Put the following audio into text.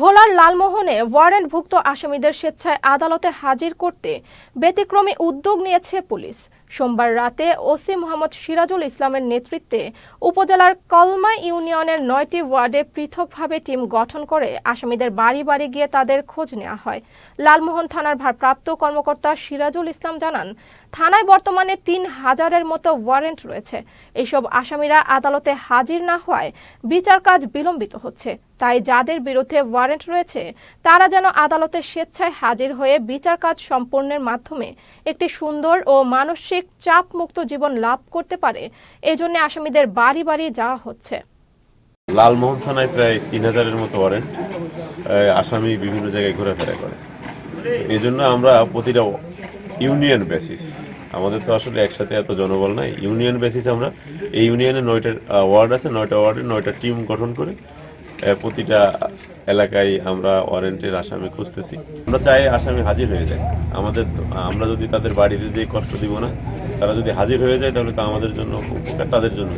ভোলার লালমোহনে ওয়ারেন্টভুক্ত আসামিদের স্বেচ্ছায় আদালতে হাজির করতে ব্যতিক্রমী উদ্যোগ নিয়েছে পুলিশ। সোমবার রাতে ওসি মোহাম্মদ সিরাজুল ইসলামের নেতৃত্বে উপজেলার কলমা ইউনিয়নের ৯টি ওয়ার্ডে পৃথকভাবে টিম গঠন করে আসামিদের বাড়ি বাড়ি গিয়ে তাদের খোঁজ নেওয়া হয়। লালমোহন থানার ভারপ্রাপ্ত কর্মকর্তা সিরাজুল ইসলাম জানান, থানায় বর্তমানে ৩,০০০-এর মতো ওয়ারেন্ট রয়েছে। এইসব আসামিরা আদালতে হাজির না হওয়ায় বিচার কাজ বিলম্বিত হচ্ছে। তাই যাদের বিরুদ্ধে ওয়ারেন্ট রয়েছে তারা যেন আদালতে স্বেচ্ছায় হাজির হয়ে বিচার কাজ সম্পন্নের মাধ্যমে একটি সুন্দর ও মানসিক চাপমুক্ত জীবন লাভ করতে পারে, এজন্য আসামিদের বাড়ি বাড়ি যাওয়া হচ্ছে। লালমোহন থানায় প্রায় ৩,০০০-এর মতো ওয়ারেন্ট, আসামি বিভিন্ন জায়গায় ঘোরাফেরা করে। এই জন্য আমরা প্রতিটা ইউনিয়ন বেসিস, আমাদের তো আসলে একসাথে এত জনবল নাই, ইউনিয়ন বেসিস আমরা এই ইউনিয়নে ৯টা ওয়ার্ড আছে, ৯টা ওয়ার্ডে ৯টা টিম গঠন করে প্রতিটা এলাকায় আমরা ওয়ারেন্টের আসামি খুঁজতেছি। আমরা চাই আসামি হাজির হয়ে যায়। আমরা যদি তাদের বাড়িতে যেয়ে কষ্ট দিব না, তারা যদি হাজির হয়ে যায় তাহলে তো আমাদের জন্য উপকার, তাদের জন্য।